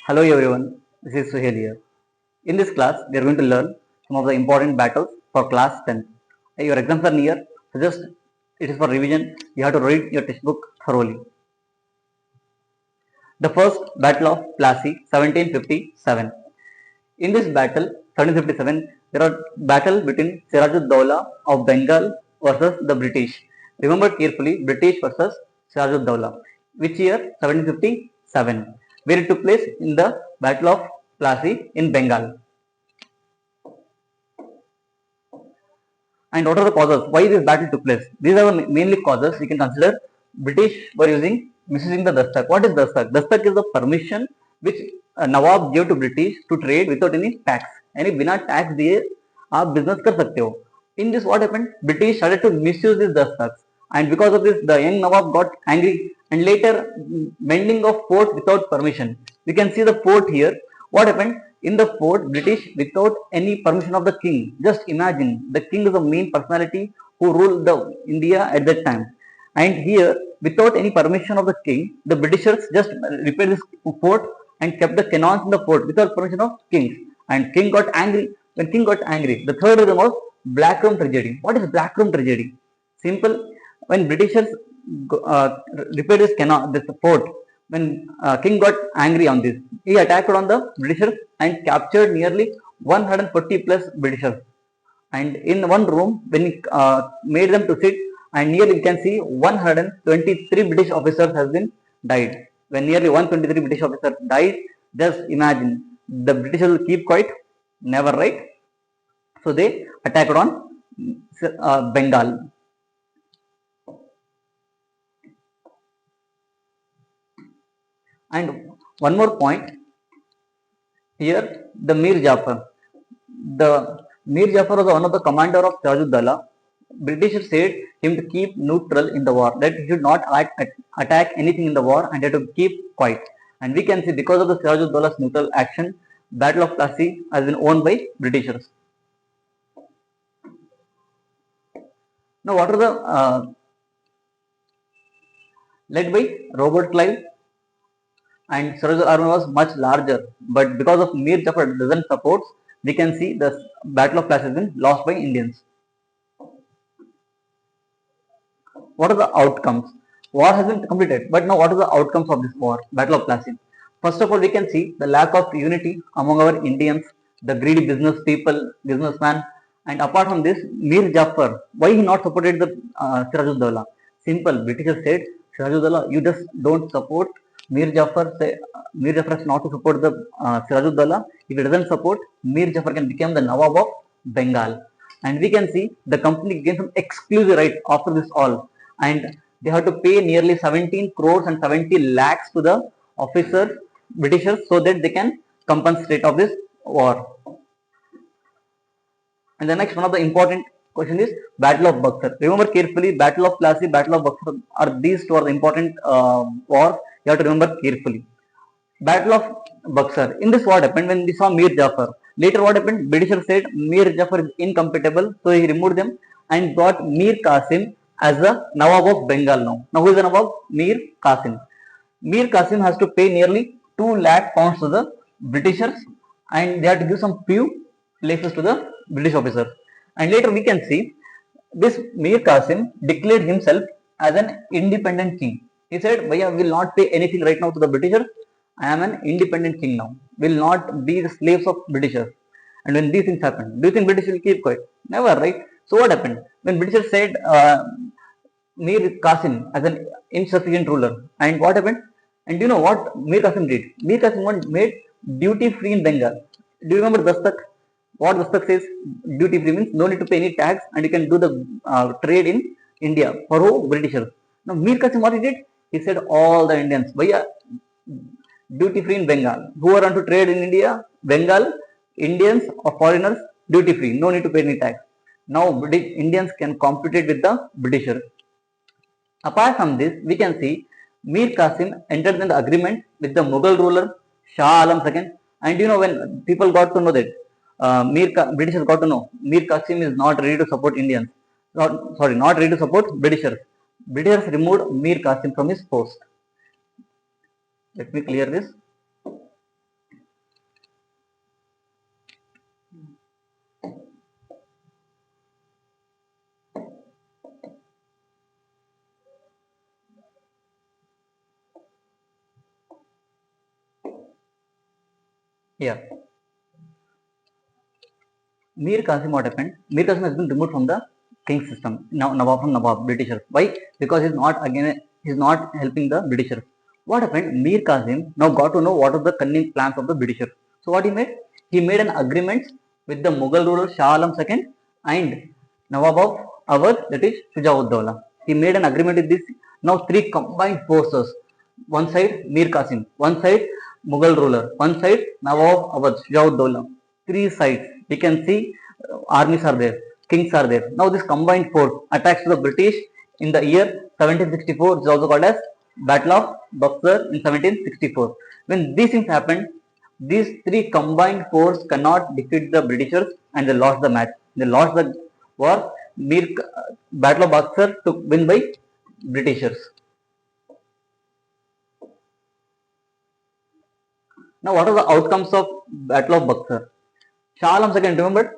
Hello everyone, this is Suhail here. In this class, we are going to learn some of the important battles for class 10. Your exams are near, so just it is for revision. You have to read your textbook thoroughly. The first battle of Plassey, 1757. In this battle, 1757, there are battle between Sirajud-Dowla of Bengal versus the British. Remember carefully, British versus Sirajud-Dowla. Which year? 1757. Where it took place? In the Battle of Plassey in Bengal. And what are the causes? Why this battle took place? These are the mainly causes you can consider. British were misusing the dastak. What is dastak? Dastak is the permission which Nawab gave to British to trade without any tax. यानी बिना tax दिए आप business कर सकते हो. In this, what happened? British started to misuse these dastaks, and because of this, the young Nawab got angry and later mending of fort without permission. We can see the fort here. What happened? In the fort, British without any permission of the king. Just imagine, the king is the main personality who ruled the India at that time. And here, without any permission of the king, the Britishers just repaired this fort and kept the cannons in the fort without permission of kings. And king got angry. When king got angry, the third reason was black room tragedy. What is black room tragedy? Simple. When Britishers repaired this fort, when king got angry on this, he attacked on the Britishers and captured nearly 140 plus Britishers. And in one room, when he made them to sit, and nearly you can see 123 British officers has been died. When nearly 123 British officers died, just imagine, the Britishers will keep quiet? Never, right? So they attacked on Bengal. And one more point here, the Mir Jafar. The Mir Jafar was one of the commander of Sirajud-Dowla. British said him to keep neutral in the war, that he should not attack anything in the war and he had to keep quiet. And we can see, because of the Sirajud-Dowla's neutral action, Battle of Plassey has been won by Britishers. Now, what are the led by Robert Clive, and Sirajul army was much larger, but because of Mir Jafar doesn't support, we can see the Battle of Plassey has been lost by Indians. What are the outcomes? War has been completed, but now what are the outcomes of this war, Battle of Plassey? First of all, we can see the lack of unity among our Indians, the greedy business people, businessmen, and apart from this, Mir Jafar, why he not supported the Sirajud-Dowla? Simple, Britishers said, Sirajud-Dowla, you just don't support Mir Jafar. Mir Jafar has not to support the Sirajud-Dowla. If he doesn't support, Mir Jafar can become the Nawab of Bengal. And we can see the company gained some exclusive right after this all. And they have to pay nearly 17 crores and 70 lakhs to the officers, Britishers, so that they can compensate of this war. And the next one of the important question is Battle of Buxar. Remember carefully, Battle of Plassey, Battle of Buxar are these two are the important wars. You have to remember carefully. Battle of Buxar. In this, what happened when we saw Mir Jafar? Later, what happened? Britishers said Mir Jafar is incompatible, so he removed them and got Mir Qasim as the Nawab of Bengal now. Now, who is the Nawab? Mir Qasim. Mir Qasim has to pay nearly 2 lakh pounds to the Britishers, and they have to give some few places to the British officers. And later we can see this Mir Qasim declared himself as an independent king. He said, Bhaiya, will not pay anything right now to the Britishers. I am an independent king now. Will not be the slaves of Britishers. And when these things happen, do you think British will keep quiet? Never, right? So what happened? When Britishers said Mir Qasim as an insufficient ruler, and what happened? And do you know what Mir Qasim did? Mir Qasim made duty free in Bengal. Do you remember Dastak? What Dastak says? Duty free means no need to pay any tax and you can do the trade in India for who? Britishers. Now Mir Qasim, what he did? He said all the Indians, Bhaiya, duty free in Bengal. Who are on to trade in India? Bengal, Indians or foreigners, duty free. No need to pay any tax. Now Indians can compete with the Britishers. Apart from this, we can see Mir Qasim entered in the agreement with the Mughal ruler Shah Alam II. And you know, when people got to know that Britishers got to know Mir Qasim is not ready to support Indians, not ready to support Britishers. Britishers removed Mir Qasim from his post. Let me clear this. Here, Mir Qasim, what happened? Mir Qasim has been removed from the king system. Now Nawab from Nawab, Britishers. Why? Because he's not helping the Britishers. What happened? Mir Qasim now got to know what are the cunning plans of the Britishers. So what he made? He made an agreement with the Mughal ruler Shah Alam II and Nawab of Awadh, that is Shujauddaulah. He made an agreement with this. Now three combined forces. One side Mir Qasim, one side Mughal ruler, one side Nawab Awadh, Shujauddaulah. Three sides. We can see armies are there, kings are there. Now this combined force attacks to the British in the year 1764, which is also called as Battle of Buxar in 1764. When these things happened, these three combined force cannot defeat the Britishers and they lost the match. They lost the war. Battle of Buxar took win by Britishers. Now, what are the outcomes of Battle of Buxar? Shah Alam II, remember?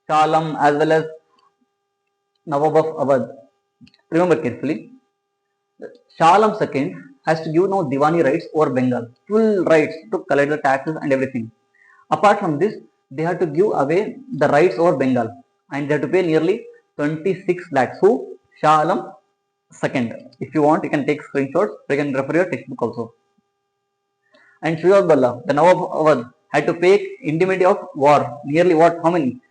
Shah Alam as well as Nawab of Awadh. Remember carefully. Shah Alam II has to give now Diwani rights over Bengal, full rights to collect the taxes and everything. Apart from this, they have to give away the rights over Bengal and they have to pay nearly 26 lakhs. Who? Shah Alam II. If you want, you can take screenshots. You can refer your textbook also. And Shujauddaulah, the Nawab of Awadh, had to pay indemnity of war. Nearly what? How many?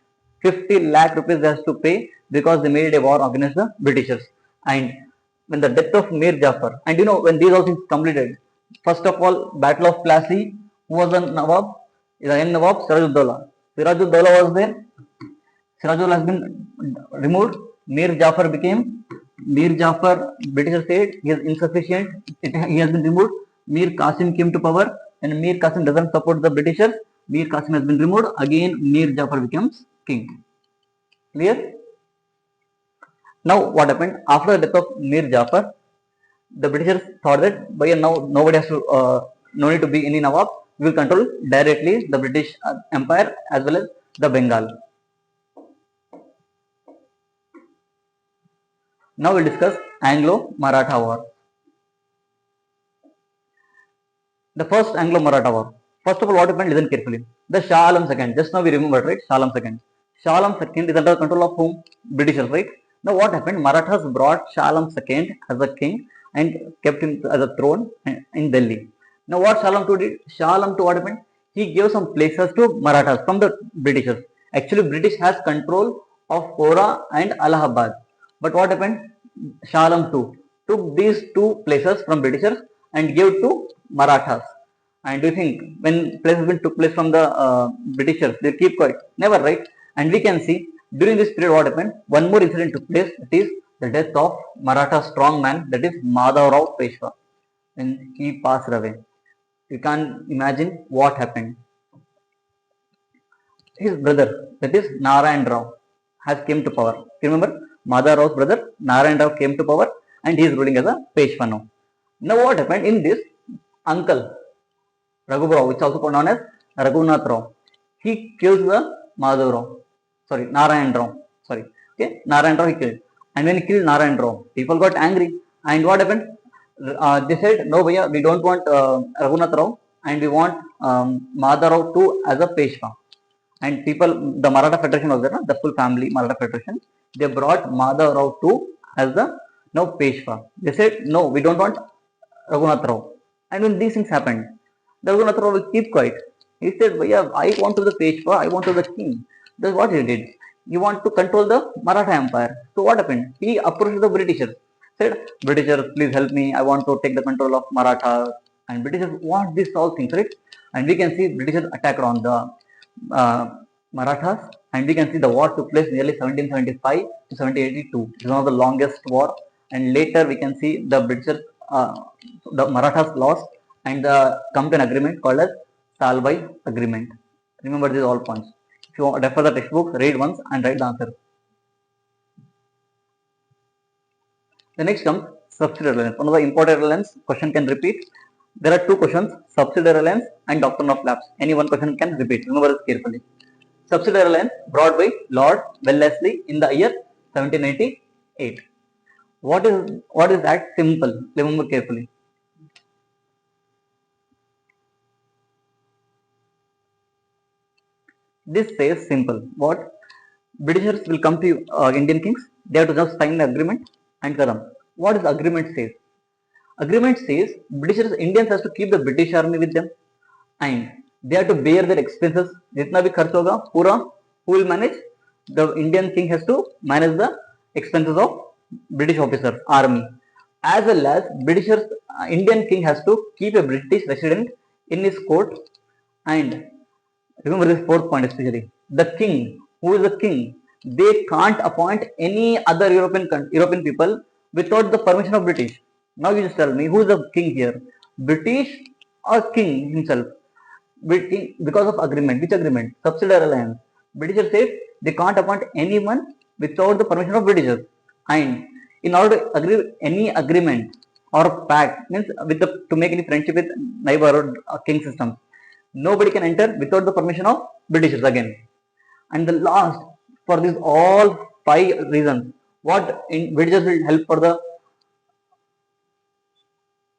50 lakh rupees they has to pay because they made a war against the Britishers. And when the death of Mir Jafar, and you know when these all things completed, first of all, Battle of Plassey, who was the Nawab? The young Nawab, Sirajuddaulah. Sirajuddaulah was there. Sirajuddaulah has been removed. Mir Jafar became Mir Jafar. Britishers said he is insufficient. He has been removed. Mir Qasim came to power, and Mir Qasim doesn't support the Britishers. Mir Qasim has been removed. Again, Mir Jafar becomes king. Clear? Now, what happened after the death of Mir Jafar? The Britishers thought that by now nobody has to, no need to be any Nawab. We will control directly the British Empire as well as the Bengal. Now we'll discuss Anglo-Maratha War. The first Anglo-Maratha War. First of all, what happened? Listen carefully. The Shah Alam II. Just now we remembered, right? Shah Alam II. Shah Alam II is under control of whom? Britishers, right? Now what happened? Marathas brought Shah Alam II as a king and kept him as a throne in Delhi. Now what Shah Alam II did? Shah Alam II, what happened? He gave some places to Marathas from the Britishers. Actually, British has control of Pora and Allahabad. But what happened? Shah Alam II took these two places from Britishers and gave to Marathas. And do you think when places been took place from the Britishers, they keep quiet? Never, right? And we can see during this period what happened. One more incident took place. That is the death of Maratha strongman. That is Madhavrao Peshwa. When he passed away, you can't imagine what happened. His brother, that is Narayan Rao, has came to power. Remember, Madhavrao brother Narayan Rao came to power, and he is ruling as a Peshwa now. Now what happened in this? Uncle Raghubarao, which is also known as Raghunath Rao, he kills the Madhav Rao. Sorry, Narayan Rao. Sorry. Okay, Narayan Rao he killed. And when he killed Narayan Rao, people got angry. And what happened? They said, no, bhaiya, we don't want Raghunath Rao and we want Madhav Rao too as a Peshwa. And people, the Maratha Federation was there, no? The full family Maratha Federation. They brought Madhav Rao too as the Peshwa. They said, no, we don't want Raghunath Rao. And when these things happened, the Raghunath Rao will keep quiet. He said, yeah, I want to the Peshwa, I want to the king. That's what he did. He want to control the Maratha Empire. So what happened? He approached the Britishers. Said, Britishers, please help me. I want to take the control of Maratha. And Britishers want this all things, right? And we can see Britishers attacked on the Marathas. And we can see the war took place nearly 1775 to 1782. It's one of the longest war. And later we can see the Britishers, the Marathas lost and come to an agreement called as Salwai Agreement. Remember these all points. If you refer the textbook, read once and write the answer. The next comes subsidiary reliance. One of the important reliance question can repeat. There are two questions, subsidiary reliance and doctrine of lapse. Any one question can repeat. Remember this carefully. Subsidiary reliance brought by Lord Wellesley in the year 1798. What is that? Simple. Remember carefully. This says simple. What? Britishers will come to Indian kings. They have to just sign the agreement and kadam. What does the agreement says? Agreement says Britishers Indians has to keep the British army with them and they have to bear their expenses. जितना भी खर्च होगा पूरा who will manage? The Indian king has to manage the expenses of British officers, army, as well as Britishers. Indian king has to keep a British resident in his court. And remember this fourth point especially. The king, who is the king, they can't appoint any other European people without the permission of British. Now you just tell me who is the king here, British or king himself? Because of agreement. Which agreement? Subsidiary alliance. Britishers said they can't appoint anyone without the permission of Britishers. And in order to agree any agreement or pact, means with to make any friendship with neighbor or king system, nobody can enter without the permission of Britishers again. And the last, for these all 5 reasons, Britishers will help for the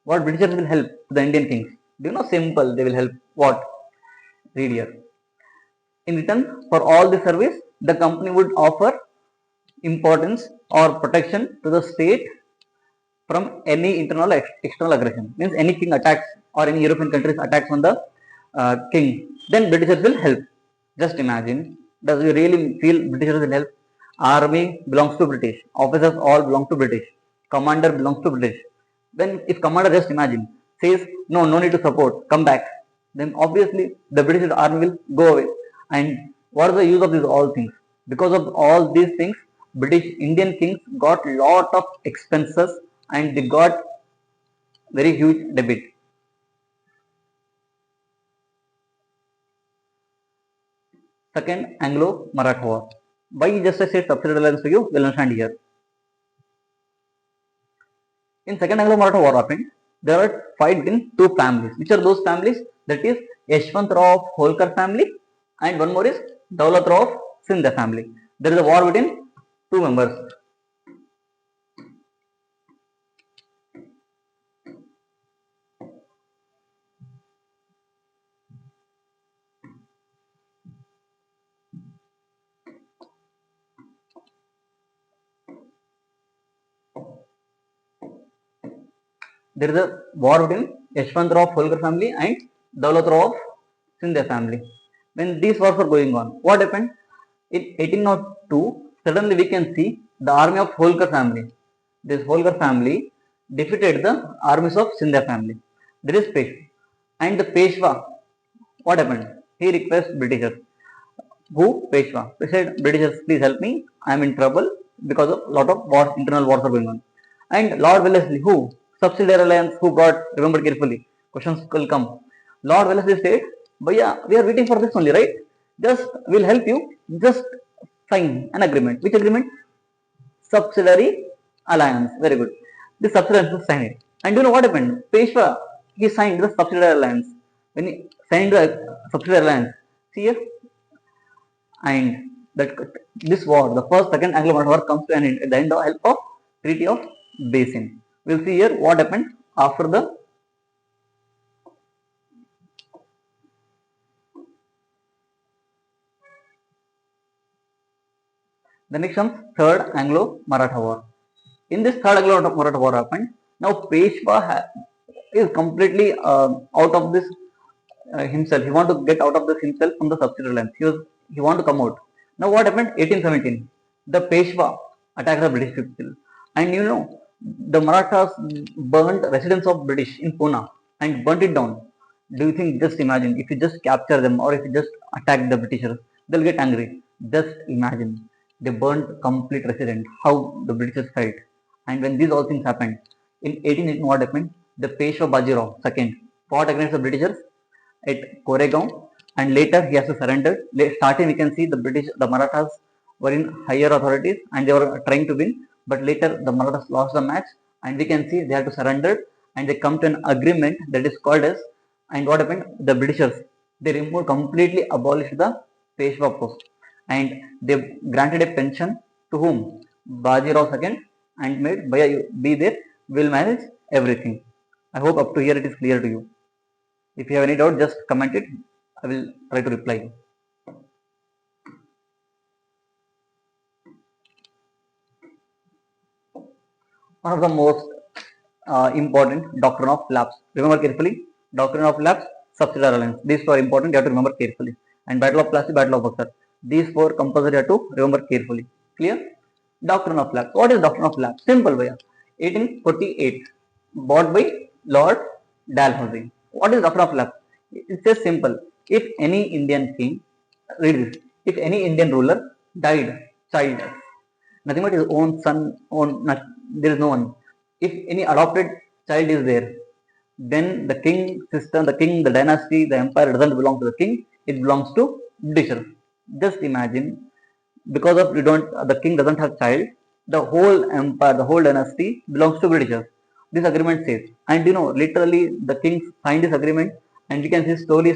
what Britishers will help the Indian kings. Do you know? Simple. They will help what? Read here. In return for all the service, the company would offer importance or protection to the state from any internal or external aggression. Means any king attacks or any European countries attacks on the king, then Britishers will help. Just imagine. Does you really feel Britishers will help? Army belongs to British. Officers all belong to British. Commander belongs to British. Then if commander, just imagine, says no need to support, come back, then obviously the British army will go away. And what is the use of these all things? Because of all these things, British Indian kings got lot of expenses and they got very huge debit. Second Anglo-Maratha War. Why just I said subsidiary alliance to you? Will understand here. In second Anglo-Maratha War happened, there are fight between 2 families. Which are those families? That is Yashwantrao of Holkar family and one more is Daulatrao of Sindh family. There is a war between 2 members. There is a war between Yashwantrao of Holkar family and Daulatrao of Sindh family. When these wars were going on, what happened? In 1802, suddenly we can see the army of Holkar family. This Holkar family defeated the armies of Sindh family. There is Peshwa. And the Peshwa, what happened? He requests Britishers. Who? Peshwa. He said, Britishers, please help me. I am in trouble because of lot of wars, internal wars are going on. And Lord Wellesley, who? Subsidiary alliance, who brought, remember carefully, questions will come. Lord Wellesley said, Bhaiya, we are waiting for this only, right? Just, we'll help you. Just sign an agreement. Which agreement? Subsidiary alliance. Very good. The subsidiary alliance signed it. And you know what happened? Peshwa, he signed the subsidiary alliance. When he signed the subsidiary alliance, see here, and that this war, the first, second Anglo-Maratha war comes to an end at the end of help of Treaty of Basin. We'll see here what happened after the next comes third Anglo-Maratha war. In this third Anglo-Maratha war happened. Now Peshwa is completely out of this himself. He want to get out of this himself from the subsidiary alliance. He want to come out. Now what happened? 1817. The Peshwa attacked the British people, and you know the Marathas burned residence of British in Pune and burnt it down. Do you think? Just imagine if you just capture them or if you just attack the Britishers, they'll get angry. Just imagine they burned complete residence. How the Britishers felt. And when these all things happened in 1818, what happened? The Peshwa Bajirao II fought against the Britishers at Koregaon, and later he has to surrender. Starting we can see the Marathas were in higher authorities and they were trying to win, but later the Marathas lost the match and we can see they had to surrender and they come to an agreement that is called as, and what happened? The Britishers, they removed, completely abolished the Peshwa post and they granted a pension to whom? Bajirao II, and made, Bhaiya, you be there, we'll manage everything. I hope up to here it is clear to you. If you have any doubt, just comment it. I will try to reply. one of the most important doctrine of lapse. Remember carefully, doctrine of lapse, subsidiary alliance. These four important. You have to remember carefully. And battle of Plassey, battle of Buxar. These four compulsory you have to remember carefully. Clear? Doctrine of lapse. What is doctrine of lapse? Simple way. 1848, bought by Lord Dalhousie. What is doctrine of lapse? It's just simple. If any Indian king, read this. If any Indian ruler died childless, nothing but his own son, there is no one. If any adopted child is there, then the king system, the king, the dynasty, the empire doesn't belong to the king, it belongs to Britishers. Just imagine, because of the king doesn't have child, the whole empire, the whole dynasty belongs to Britishers. This agreement says, and literally the king signed this agreement, and we can see slowly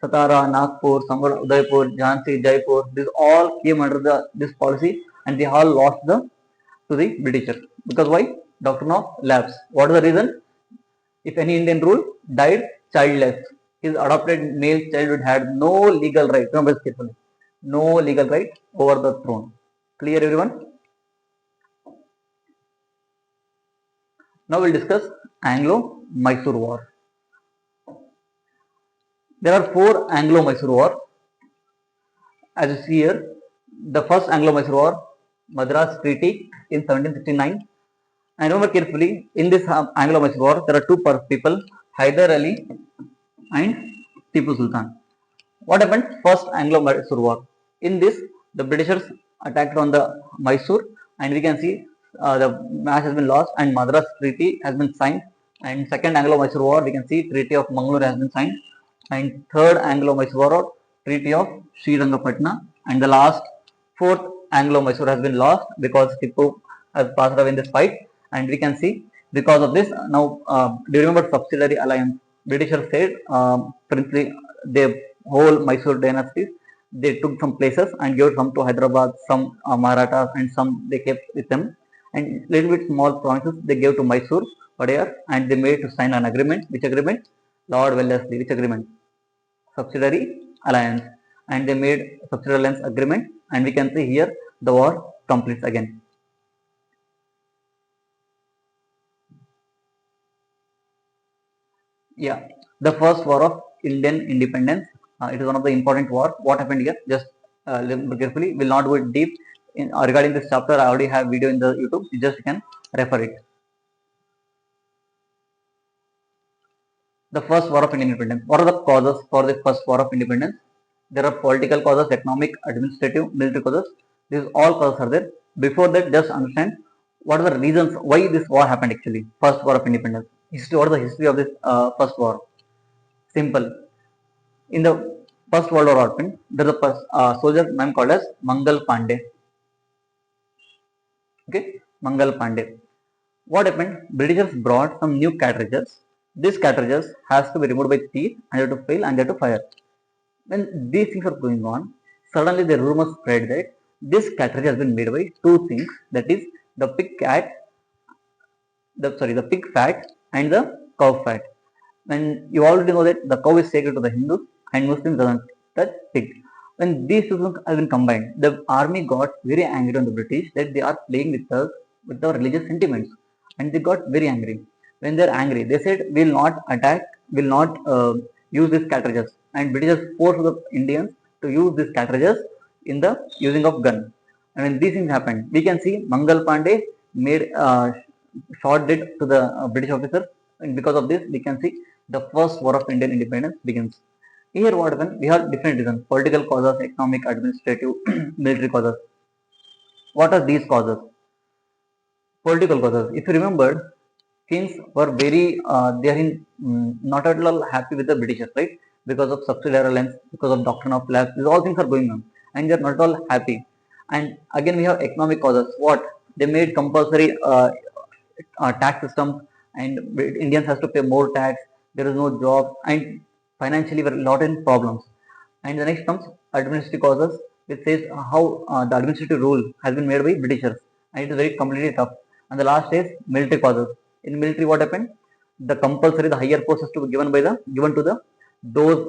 Satara, Nagpur, Samar, Udaipur, Jhansi, Jaipur, these all came under this policy, and they all lost to the Britishers. Because why? Doctrine of lapse. What is the reason? If any Indian rule died childless, his adopted male child had no legal right. Remember this carefully. No legal right over the throne. Clear, everyone? Now we'll discuss Anglo-Mysore War. There are four Anglo-Mysore Wars. As you see here, the first Anglo-Mysore War, Madras Treaty in 1769. And remember carefully, in this Anglo-Mysore War, there are two people, Hyder Ali and Tipu Sultan. What happened? First Anglo-Mysore War. In this, the Britishers attacked on the Mysore, and we can see the match has been lost, and Madras Treaty has been signed. And second Anglo-Mysore War, we can see Treaty of Mangalore has been signed. And third Anglo-Mysore War, Treaty of Srirangapatna. And the last, fourth Anglo-Mysore has been lost because Tipu has passed away in this fight. And we can see, because of this, now, do you remember subsidiary alliance? Britishers said, princely, the whole Mysore dynasties, they took some places and gave some to Hyderabad, some Marathas, and some they kept with them. And little bit small provinces they gave to Mysore, Padayar, and they made to sign an agreement. Which agreement? Lord Wellesley. Which agreement? Subsidiary alliance. And they made subsidiary alliance agreement, and we can see here the war completes again. Yeah, the first war of Indian independence. It is one of the important war. What happened here? Just listen carefully. Will not go deep in regarding this chapter. I already have video in the YouTube. You just can refer it. The first war of Indian independence. What are the causes for the first war of independence? There are political causes, economic, administrative, military causes. These all causes are there. Before that, just understand what are the reasons why this war happened actually. First war of independence. History. What is the history of this first war? Simple. In the First World War happened, there is a soldier man called as Mangal Pandey. Okay, Mangal Pandey. What happened? Britishers brought some new cartridges. These cartridges has to be removed by teeth, and you have to fill and you have to fire. When these things are going on, suddenly the rumor spread that this cartridge has been made by two things. That is the pig fat and the cow fat. And you already know that the cow is sacred to the Hindus and Muslims doesn't touch pig. When these two things have been combined, the army got very angry on the British that they are playing with us with our religious sentiments, and they got very angry. When they are angry, they said, "We will not attack, will not use these cartridges." And Britishers forced the Indians to use these cartridges in the using of gun. And when these things happened, we can see Mangal Pandey made shot dead to the British officer, and because of this, we can see the first war of Indian independence begins. Here what happened? We have different reasons: political causes, economic, administrative, military causes. What are these causes? Political causes. If you remember, kings were very they are in not at all happy with the Britishers, right? Because of subsidiary alliance, because of doctrine of lapse, these all things are going on, and they are not at all happy. And again, we have economic causes. What? They made compulsory tax systems, and Indians has to pay more tax. There is no job, and financially we're a lot in problems. And the next comes administrative causes, which says how the administrative rule has been made by Britishers, and it is very completely tough. And the last is military causes. In military, what happened? The compulsory, the higher post has to be given to the those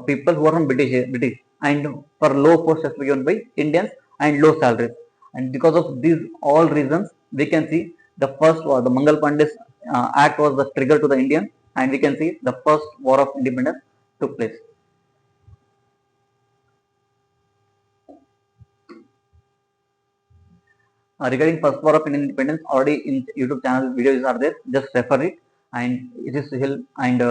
people who are from British, and for low post has to be given by Indians and low salaries. And because of these all reasons, we can see The first war, the Mangal Pandey's act was the trigger to the Indian, and we can see the first war of independence took place. Regarding first war of Indian independence, already in YouTube channel videos are there. Just refer it. And it is Suhail. And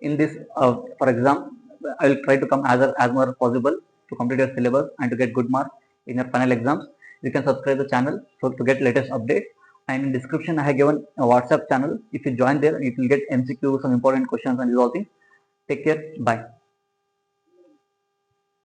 in this, for exam, I will try to come as much as possible to complete your syllabus and to get good marks in your final exams. You can subscribe the channel so to get latest updates. And in description, I have given a WhatsApp channel. If you join there, you will get MCQ, some important questions and these all things. Take care. Bye.